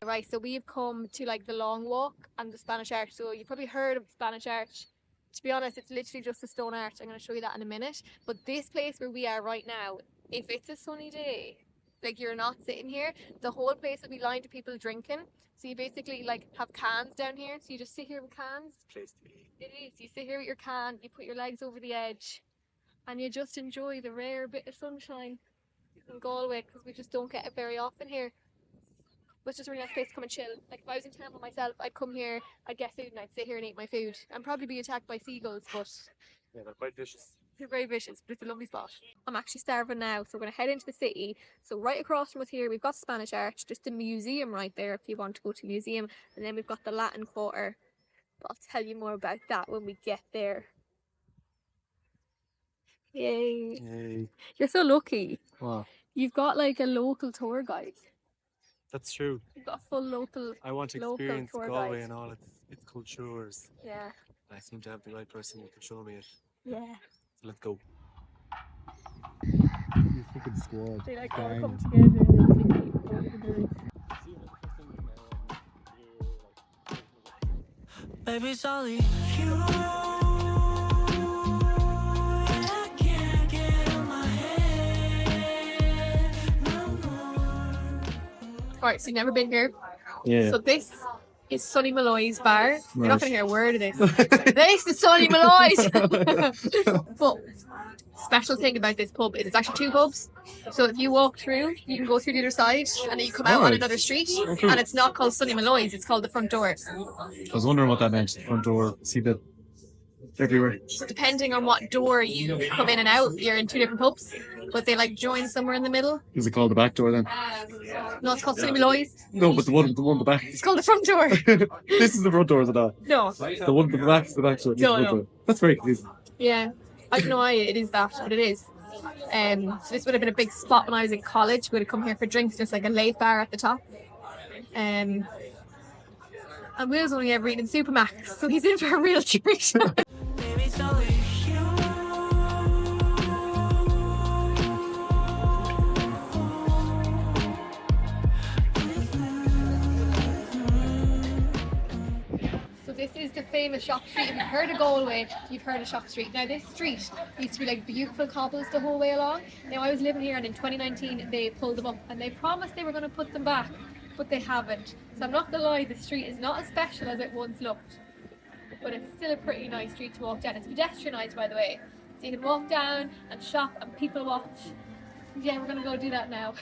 Right, so we've come to like the Long Walk and the Spanish Arch. So you've probably heard of the Spanish Arch. To be honest, it's literally just a stone arch. I'm going to show you that in a minute. But this place where we are right now, if it's a sunny day, like you're not sitting here, the whole place will be lined with people drinking. So you basically like have cans down here. So you just sit here with cans. Place to be. It is. You sit here with your can, you put your legs over the edge, and you just enjoy the rare bit of sunshine in Galway, because we just don't get it very often here. But it's just a really nice place to come and chill. Like if I was in town by myself, I'd come here, I'd get food and I'd sit here and eat my food. And probably be attacked by seagulls, but Yeah, they're quite vicious. they're very vicious, but it's a lovely spot. I'm actually starving now, so we're going to head into the city. So right across from us here, we've got Spanish Arch, just a museum right there if you want to go to a museum. And then we've got the Latin Quarter. But I'll tell you more about that when we get there. Yay. Yay. You're so lucky. Wow. You've got like a local tour guide. That's true. You've got a full local. I want to Local experience tour Galway guide. and all its cultures. Yeah. I seem to have the right person who can show me it. Yeah. So let's go. You fucking squad. They like all Gang. come together. Baby, it's only you. I can't get in my head no more. Alright, so you've never been here. Yeah. So this is Sonny Malloy's bar. You're not Right. going to hear a word of this. This is Sonny Malloy's! But special thing about this pub is it's actually two pubs. So if you walk through, you can go through the other side and then you come out on Alright. another street. Okay. And it's not called Sonny Malloy's, it's called the front door. I was wondering what that meant. The front door. See that everywhere. So depending on what door you come in and out, you're in two different pubs. But they like join somewhere in the middle. Is it called the back door then? No, it's called Sonny Malloy's. No, but the one at the back. It's called the front door. This is the front door, is it not? No. The one at the back is the back door. This is No, the front no. door. That's very confusing. Yeah. I don't know why it is that, but it is. So this would have been a big spot when I was in college. We would have come here for drinks, just like a late bar at the top. And Will's only ever eaten in Supermax, so he's in for a real treat. Baby, it's only you. So this is the famous Shop Street. If you've heard of Galway, you've heard of Shop Street. Now this street used to be like beautiful cobbles the whole way along. Now I was living here and in 2019 they pulled them up and they promised they were going to put them back, but they haven't. So I'm not gonna lie, the street is not as special as it once looked. But it's still a pretty nice street to walk down. It's pedestrianised, by the way. So you can walk down and shop and people watch. Yeah, we're going to go do that now.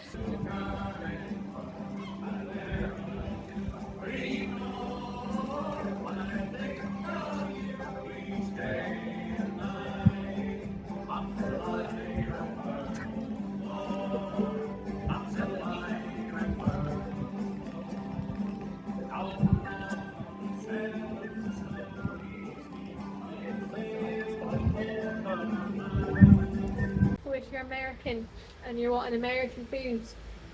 So if you're American and you want an American food,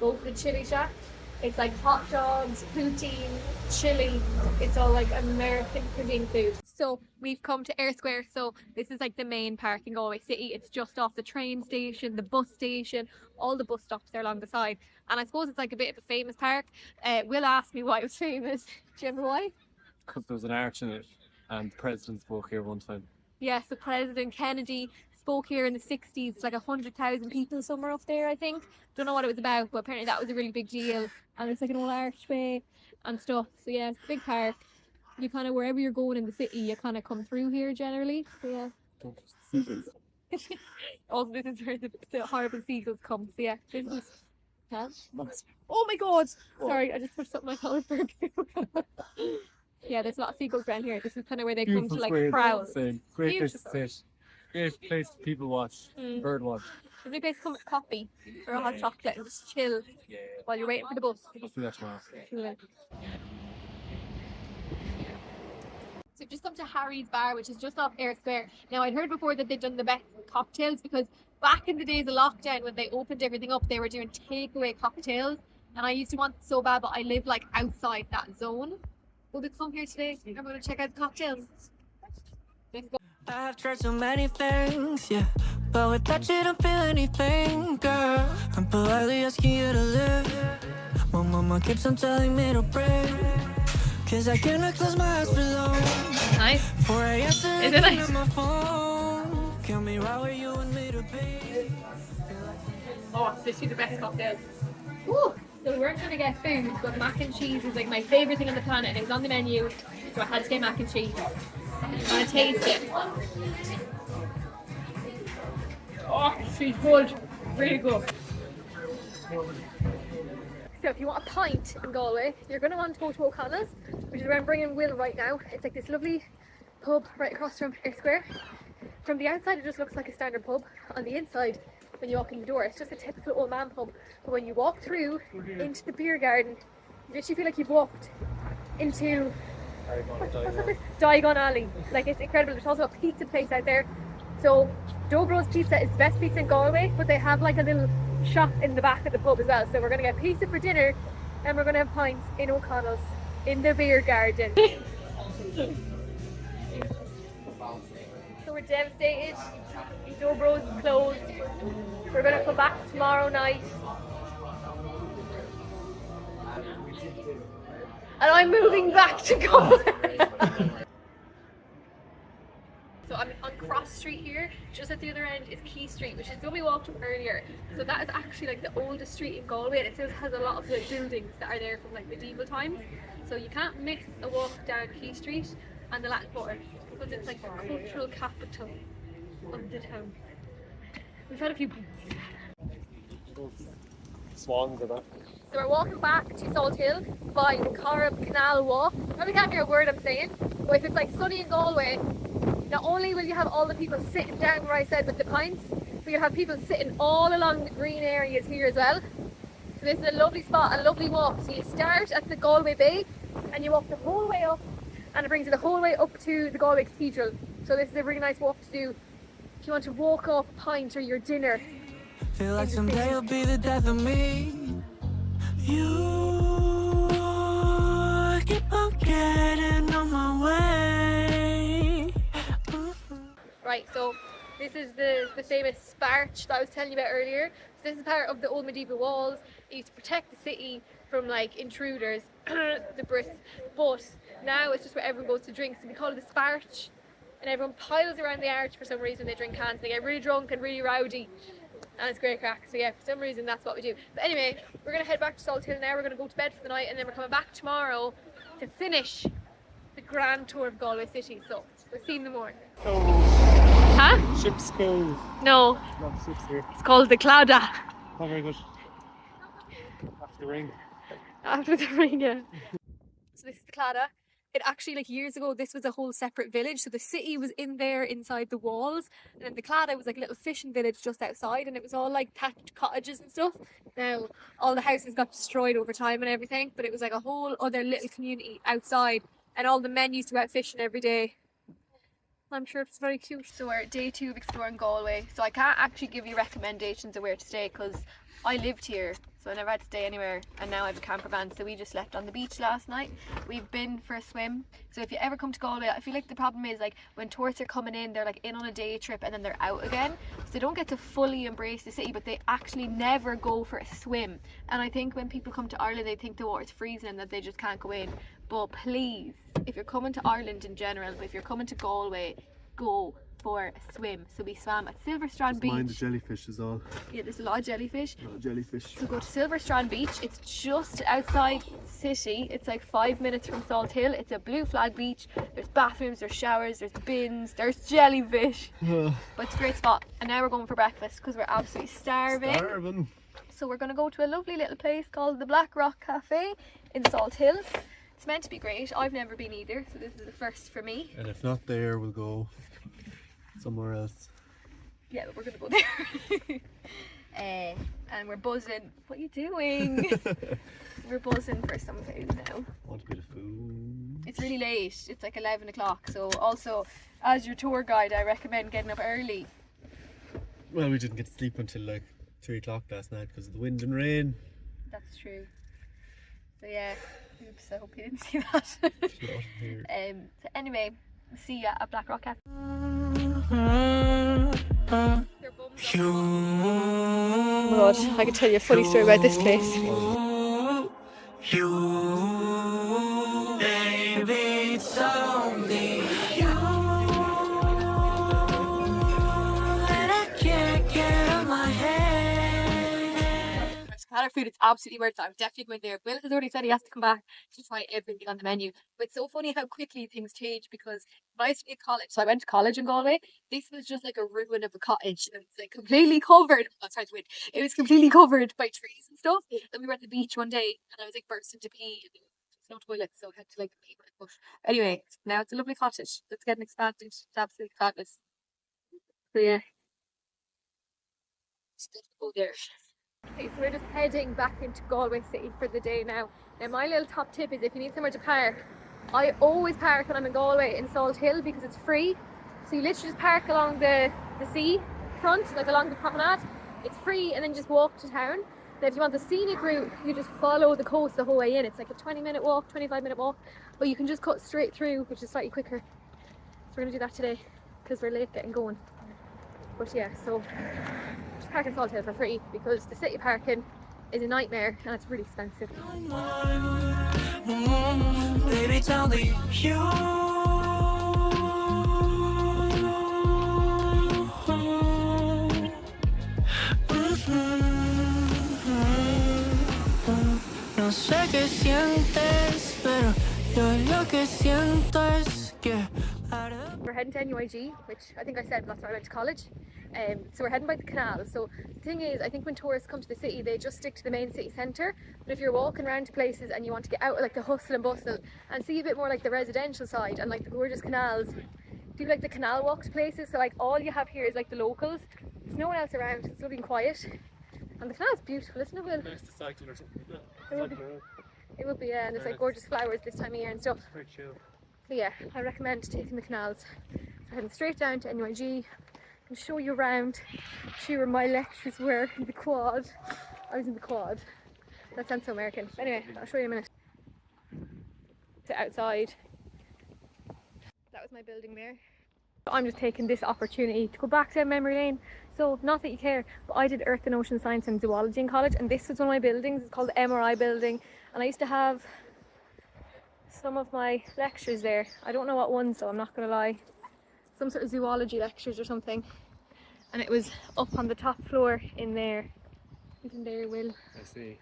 go to the chili shack. It's like hot dogs, poutine, chili. It's all like American cuisine food. So we've come to Eyre Square. So this is like the main park in Galway City. It's just off the train station, the bus station, all the bus stops there along the side. And I suppose it's like a bit of a famous park. Will asked me why it was famous. Do you remember why? Because there was an arch in it and the president spoke here one time. Yes, the President Kennedy spoke here in the 60s. It's like 100,000 people somewhere up there, I think. Don't know what it was about, but apparently that was a really big deal. And it's like an old archway and stuff. So yeah, it's a big park. You kind of, wherever you're going in the city, you kind of come through here generally. So yeah. Also, this is where the horrible seagulls come. So yeah, this is... Huh? Oh my god! Sorry, I just put something on my collar. Yeah, there's a lot of seagulls around here. This is kind of where they come to like prowl. Great place to Beautiful. sit. Great place to people watch. Bird watch. Lovely place to come with coffee or a hot chocolate and just chill while you're waiting for the bus. Let's do that tomorrow. So we've just come to Harry's Bar, which is just off Eyre Square. Now I'd heard before that they'd done the best cocktails because back in the days of lockdown when they opened everything up, they were doing takeaway cocktails. And I used to want it so bad, but I live like outside that zone. Will we come here today? I'm going to check out the cocktails. Let's go. I've tried so many things, yeah, but without you don't feel anything, girl. I'm politely asking you to live. Mama, Mama keeps on telling me to pray, 'cause I cannot close my eyes for long. Nice. 4 a.m. Is it nice? on my phone. Kill me right where you want me to be. Oh, it's literally the best cocktail. Ooh. So we're gonna get food, but mac and cheese is like my favourite thing on the planet, and it was on the menu, so I had to get mac and cheese. I'm gonna taste it. Oh, she's good. Really good. So if you want a pint in Galway, you're going to want to go to O'Connell's, which is where I'm bringing Will right now. It's like this lovely pub right across from Eyre Square. From the outside it just looks like a standard pub. On the inside, when you walk in the door, it's just a typical old man pub. But when you walk through into the beer garden, you literally feel like you've walked into Diagon Alley. Like, it's incredible. There's also a pizza place out there. So Dobro's Pizza is the best pizza in Galway, but they have like a little shop in the back of the pub as well. So we're going to get pizza for dinner, and we're going to have pints in O'Connell's in the beer garden. So we're devastated. Dobro's is closed. We're going to come back tomorrow night. And I'm moving back to Galway. So I'm on Cross Street here. Just at the other end is Quay Street, which is the one we walked up earlier. So that is actually like the oldest street in Galway, and it still has a lot of like buildings that are there from like medieval times. So you can't miss a walk down Quay Street and the Latin Quarter, because it's like the cultural capital of the town. We've had a few pints. Swans are that. So we're walking back to Salthill by the Corrib Canal Walk. Probably can't hear a word I'm saying, but if it's like sunny in Galway, not only will you have all the people sitting down where I said with the pints, but you'll have people sitting all along the green areas here as well. So this is a lovely spot, a lovely walk. So you start at the Galway Bay and you walk the whole way up, and it brings you the whole way up to the Galway Cathedral. So this is a really nice walk to do if you want to walk off a pint or your dinner. Feel like someday you'll be the death of me. You keep on getting on my way. Right, so this is the famous sparch that I was telling you about earlier. So this is part of the old medieval walls. It used to protect the city from like intruders, the Brits. But now it's just where everyone goes to drink. So we call it the sparch. And everyone piles around the arch for some reason. They drink cans, they get really drunk and really rowdy. And it's great crack. So yeah, for some reason that's what we do. But anyway, we're going to head back to Salthill now. We're going to go to bed for the night, and then we're coming back tomorrow to finish the grand tour of Galway City. So we'll see you in the morning. Huh? Ship's Cove. No, No, ship's here. it's called the Claddagh. Oh, very good. After the rain. After the rain, yeah. So this is the Claddagh. It actually, like years ago, this was a whole separate village. So the city was in there inside the walls, and then the Claddagh was like a little fishing village just outside, and it was all like thatched cottages and stuff. Now all the houses got destroyed over time and everything, but it was like a whole other little community outside, and all the men used to go out fishing every day. I'm sure it's very cute. So we're at day 2 of exploring Galway. So I can't actually give you recommendations of where to stay because I lived here, so I never had to stay anywhere, and now I have a camper van, so we just slept on the beach last night. We've been for a swim. So if you ever come to Galway, I feel like the problem is like when tourists are coming in, they're like in on a day trip and then they're out again, so they don't get to fully embrace the city, but they actually never go for a swim. And I think when people come to Ireland, they think the water's freezing and that they just can't go in. But please, if you're coming to Ireland in general, but if you're coming to Galway, go for a swim. So we swam at Strand Beach. Mind the jellyfish is all. Yeah, there's a lot of jellyfish. A lot of jellyfish. So go to Strand Beach. It's just outside the city. It's like 5 minutes from Salthill. It's a blue flag beach. There's bathrooms, there's showers, there's bins, there's jellyfish. But it's a great spot. And now we're going for breakfast because we're absolutely starving. So we're going to go to a lovely little place called the Black Rock Cafe in Salthill. It's meant to be great. I've never been either, so this is the first for me. And if not there, we'll go somewhere else. Yeah, but we're gonna go there. And we're buzzing. What are you doing? We're buzzing for some food now. Want a bit of food? It's really late. It's like 11 o'clock. So also, as your tour guide, I recommend getting up early. Well, we didn't get to sleep until like 3 o'clock last night because of the wind and rain. That's true. So yeah, oops, I hope you didn't see that. So anyway, see ya at Black Rock Cafe. Oh my god, I can tell you a funny story about this place. food. It's absolutely worth it. I'm definitely going there. Will has already said he has to come back to try everything on the menu. But it's so funny how quickly things change because when I used to be at college, so I went to college in Galway. This was just like a ruin of a cottage. It was like completely covered. Oh, sorry to win. It was completely covered by trees and stuff. Then we were at the beach one day and I was like bursting to pee. And there was no toilet, so I had to like pee. But anyway, now it's a lovely cottage that's getting expanded. It's absolutely fabulous. So yeah. Go there. Okay, so we're just heading back into Galway City for the day now. Now my little top tip is if you need somewhere to park, I always park when I'm in Galway in Salthill because it's free. So you literally just park along the sea front, like along the promenade. It's free and then just walk to town. Now if you want the scenic route, you just follow the coast the whole way in. It's like a 20-minute walk, 25-minute walk, but you can just cut straight through, which is slightly quicker. So we're gonna do that today because we're late getting going. But yeah, so just park in Salthill for free because the city parking is a nightmare and it's really expensive. Baby, tell me you. No sé qué sientes, pero yo lo que siento es que we're heading to NUIG, which I think I said that's where I went to college. So we're heading by the canal. So the thing is, I think when tourists come to the city, they just stick to the main city centre. But if you're walking around to places and you want to get out of like the hustle and bustle and see a bit more like the residential side and like the gorgeous canals, do like the canal walk to places. So like all you have here is like the locals. There's no one else around. It's lovely and quiet. And the canal's beautiful, isn't it, Will? Nice to cycle or something. It would be, and there's like gorgeous flowers this time of year and stuff. Very chill. So yeah, I recommend taking the canals. So heading straight down to NUIG. I can show you around, show you where my lectures were in the quad. I was in the quad. That sounds so American. But anyway, I'll show you in a minute. To outside. That was my building there. I'm just taking this opportunity to go back down memory lane. So not that you care, but I did Earth and Ocean Science and Zoology in college, and this was one of my buildings. It's called the MRI building, and I used to have some of my lectures there. I don't know what ones though, I'm not gonna lie. Some sort of zoology lectures or something. And it was up on the top floor in there. Isn't there, Will? I see.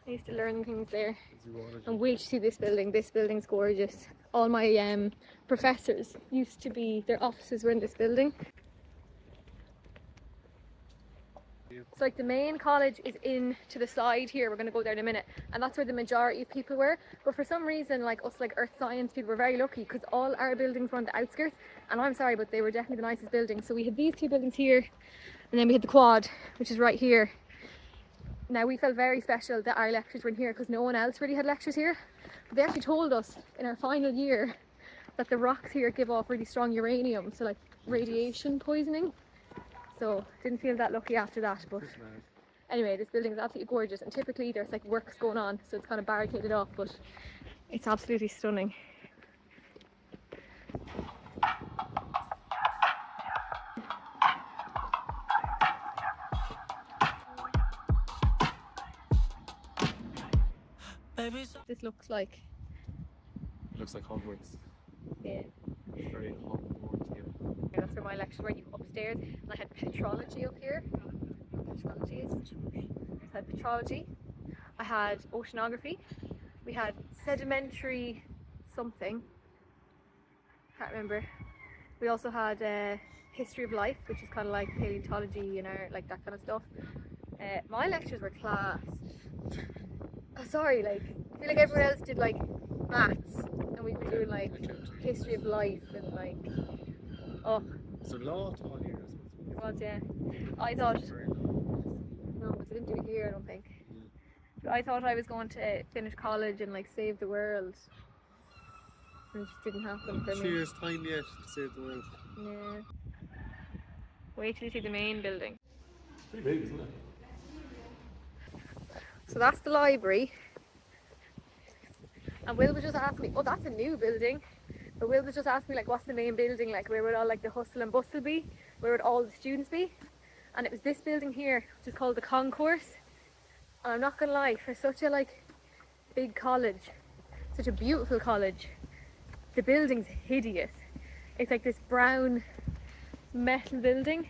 I used to learn things there. Zoology. And wait to see this building. This building's gorgeous. All my professors used to be, their offices were in this building. So like the main college is in to the side here. We're going to go there in a minute, and that's where the majority of people were. But for some reason, like us, like earth science people, were very lucky because all our buildings were on the outskirts. And I'm sorry, but they were definitely the nicest buildings. So we had these two buildings here, and then we had the quad, which is right here. Now we felt very special that our lectures were in here because no one else really had lectures here. But they actually told us in our final year that the rocks here give off really strong uranium, so like radiation poisoning. So didn't feel that lucky after that, but anyway, this building is absolutely gorgeous, and typically there's like works going on, so it's kind of barricaded off, but it's absolutely stunning. This looks like, Looks like Hogwarts. yeah. Very Hogwarts. That's where my lecture went. You go upstairs, and I had petrology up here. Petrology is. I had petrology. I had oceanography. We had sedimentary something. Can't remember. We also had history of life, which is kind of like paleontology and art, like that kind of stuff. My lectures were class. Oh, sorry, like I feel like everyone else did like maths, and we were doing like history of life and like. Oh, So law taught here. it was, yeah. I thought, no, because I didn't do it here, I don't think. But I thought I was going to finish college and like save the world. And it just didn't happen for me. Cheers, time yet to save the world. Yeah. Wait till you see the main building. It's pretty big, isn't it? So that's the library. And Will was just asking me, oh, that's a new building. But Will was just asking me, like, what's the main building? Like, where would all, like, the hustle and bustle be? Where would all the students be? And it was this building here, which is called the Concourse. And I'm not gonna lie, for such a, like, big college, such a beautiful college, the building's hideous. It's like this brown metal building,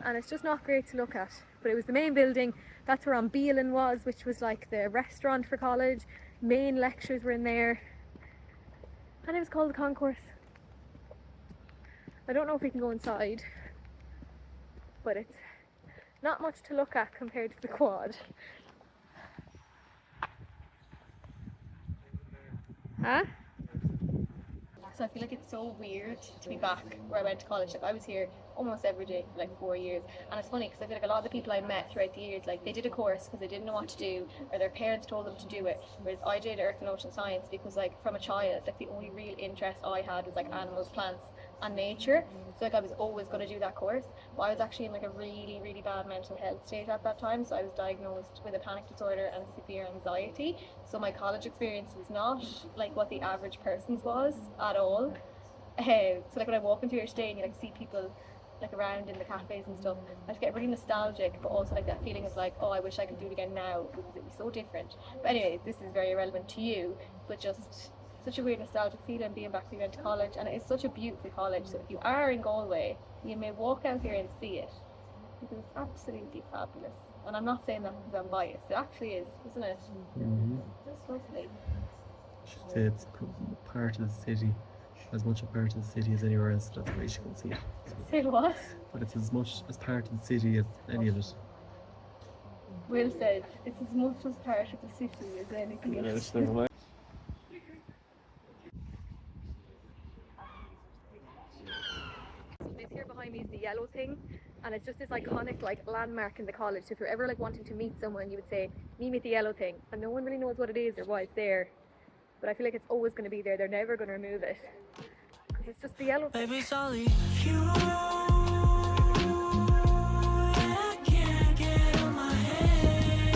and it's just not great to look at. But it was the main building. That's where An Bíolin was, which was like the restaurant for college. Main lectures were in there. And it was called the concourse. I don't know if we can go inside, but it's not much to look at compared to the quad. Huh? So I feel like it's so weird to be back where I went to college. Like I was here almost every day for like 4 years, and it's funny because I feel like a lot of the people I met throughout the years, like they did a course because they didn't know what to do, or their parents told them to do it. Whereas I did Earth and Ocean Science because, like, from a child, like the only real interest I had was like animals, plants, and nature. So like I was always going to do that course, but I was actually in like a really, really bad mental health state at that time. So I was diagnosed with a panic disorder and severe anxiety. So my college experience was not like what the average person's was at all. So like when I walk into your stay and you like see people like around in the cafes and stuff, I just get really nostalgic, but also like that feeling of like, oh, I wish I could do it again now because it'd be so different. But anyway, this is very irrelevant to you, but just such a weird nostalgic feeling being back when you went to college, and it's such a beautiful college. So if you are in Galway, you may walk out here and see it because it's absolutely fabulous. And I'm not saying that because I'm biased. It actually is, isn't it? It's lovely. I should say it's part of the city, as much a part of the city as anywhere else. That's where you should go see it. Say what? But it's as much as part of the city as any of it. Will said it's as much as part of the city as anything else. Never mind. This here behind me is the yellow thing, and it's just this iconic like landmark in the college. So if you're ever like wanting to meet someone, you would say, meet me at the yellow thing, and no one really knows what it is or why it's there. But I feel like it's always going to be there. They're never going to remove it because it's just the yellow thing. Baby, it's only you. I can't get on my head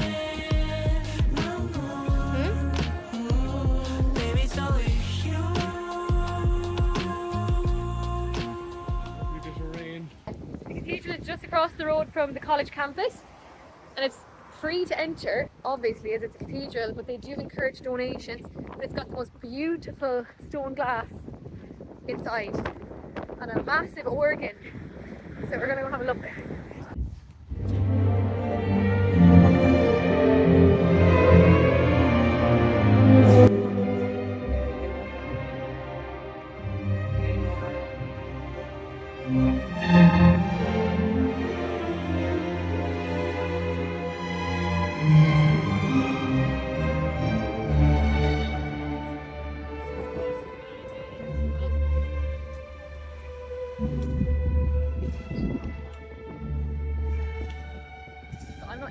no more. Baby, it's only you. The cathedral is just across the road from the college campus, and it's free to enter, obviously, as it's a cathedral, but they do encourage donations. But it's got the most beautiful stone glass inside and a massive organ. So we're gonna go have a look.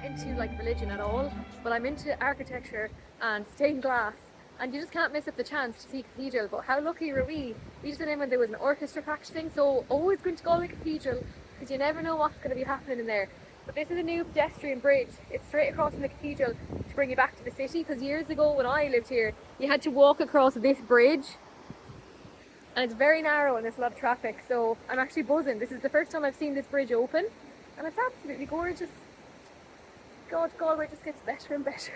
Into like religion at all, but I'm into architecture and stained glass, and you just can't miss up the chance to see a cathedral. But how lucky were we? We just went in when there was an orchestra practicing, so always going to Galway Cathedral because you never know what's going to be happening in there. But this is a new pedestrian bridge. It's straight across from the cathedral to bring you back to the city, because years ago when I lived here you had to walk across this bridge and it's very narrow and there's a lot of traffic. So I'm actually buzzing. This is the first time I've seen this bridge open and it's absolutely gorgeous. God, Galway just gets better and better.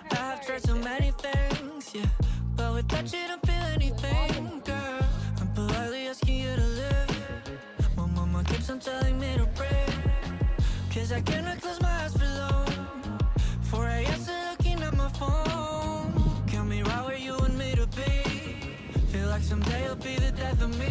I've tried so many things, yeah, but without you don't feel anything, girl. I'm politely asking you to live. My mama keeps on telling me to pray, cause I cannot close my eyes for long. 4 a.m. still looking at my phone. Count me right where you want me to be. Feel like someday you'll be the death of me.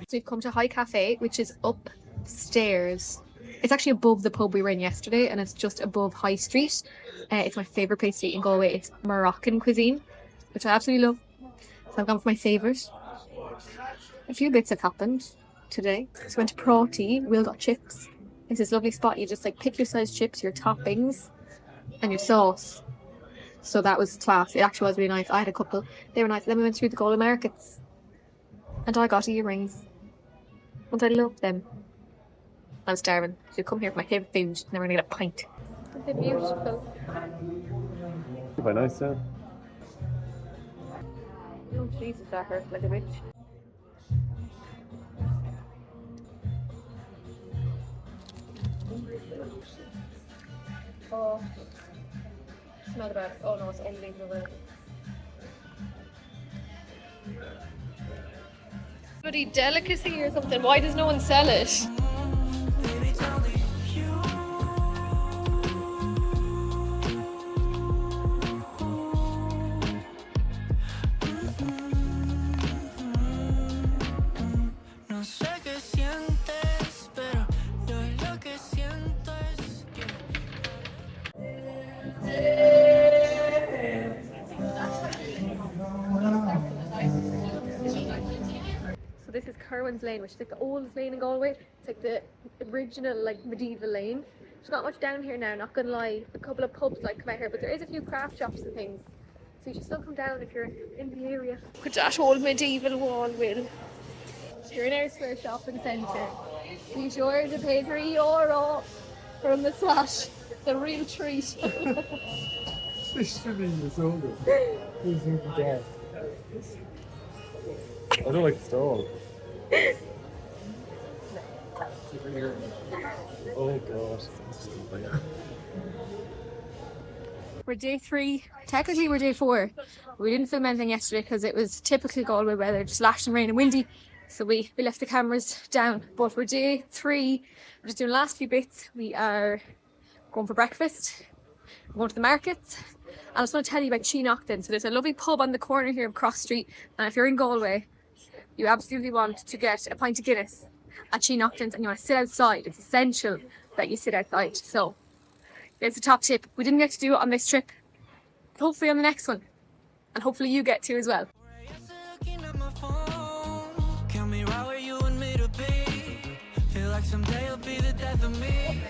So we've come to High Cafe, which is upstairs. It's actually above the pub we were in yesterday, and it's just above High Street. It's my favourite place to eat in Galway. It's Moroccan cuisine, which I absolutely love. So I've gone for my favourite. A few bits have happened today. So we went to Prati, Will got chips. It's this lovely spot. You just like pick your size chips, your toppings, and your sauce. So that was class. It actually was really nice. I had a couple. They were nice. Then we went through the Galway markets, and I got earrings. But I love them. I'm starving. So come here for my favourite food, and then we're gonna get a pint. They're beautiful. Quite nice, yeah. Oh Jesus, that hurt like a bitch. Oh, smell bad. Oh no, it's unbelievable. Bloody delicacy or something. Why does no one sell it? No sé qué sientes, pero yo lo que siento es que So this is Kerwin's Lane, which is like the oldest lane in Galway. It's like the original, like medieval lane. There's not much down here now, not gonna lie. A couple of pubs like come out here, but there is a few craft shops and things. So you should still come down if you're in the area. With that old medieval wall, Will. You're in Eyre Square shopping centre. Be sure to pay €3 for a massage. It's a real treat. This should be the older. This is the dad. I don't like the stall. Oh god. We're day 3. Technically we're day 4. We didn't film anything yesterday because it was typically Galway weather, just lashing rain and windy. So we left the cameras down. But we're day 3. We're just doing the last few bits. We are going for breakfast. We're going to the markets. And I just want to tell you about Cheanocton. So there's a lovely pub on the corner here of Cross Street. And if you're in Galway, you absolutely want to get a pint of Guinness at Cheanocton's and you want to sit outside. It's essential that you sit outside. So there's the top tip. We didn't get to do it on this trip. Hopefully on the next one. And hopefully you get to as well. looking at my phone. Count me right where you want me to be. Feel like someday you'll be the death of me.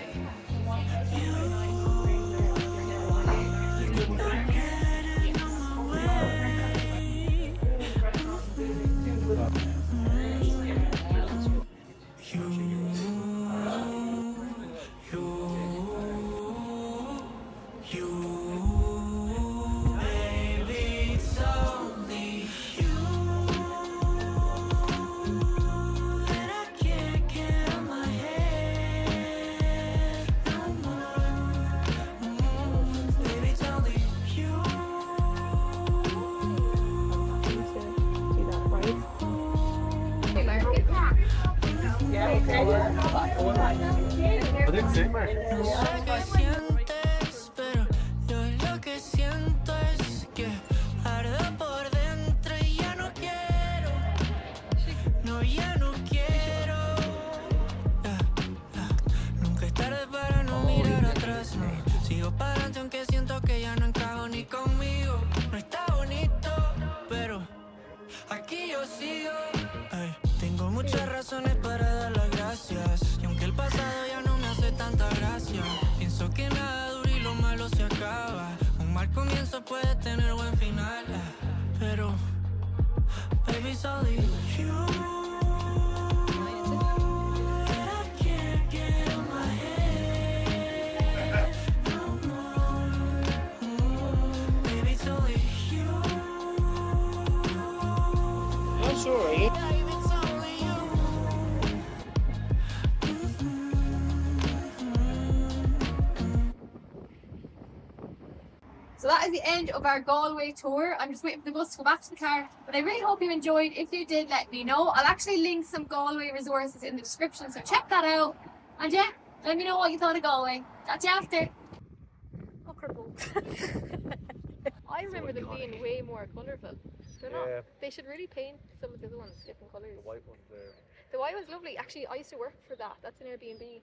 I didn't say Mark. Sé que sientes, pero yo lo que siento es que arde por dentro y ya no quiero. No, ya no quiero. Nunca es tarde para no mirar atrás, no. Sigo para adelante aunque siento que ya no encajo ni conmigo. No está bonito, pero aquí yo sigo. Ay, tengo muchas razones para dar las gracias. Y aunque el pasado ya no me hace tanta gracia, pienso que nada dura y lo malo se acaba. Un mal comienzo puede tener buen final, pero baby, it's only you. And I can't get in my head no more. Baby, it's only you. Not sure, are you? Baby, it's only you. So that is the end of our Galway tour. I'm just waiting for the bus to go back to the car. But I really hope you enjoyed. If you did, let me know. I'll actually link some Galway resources in the description, so check that out. And yeah, let me know what you thought of Galway. Catch you after. I remember them being way more colourful. They're not. Yeah. They should really paint some of the other ones different colours. The white one there. The white was lovely. Actually, I used to work for that. That's an Airbnb.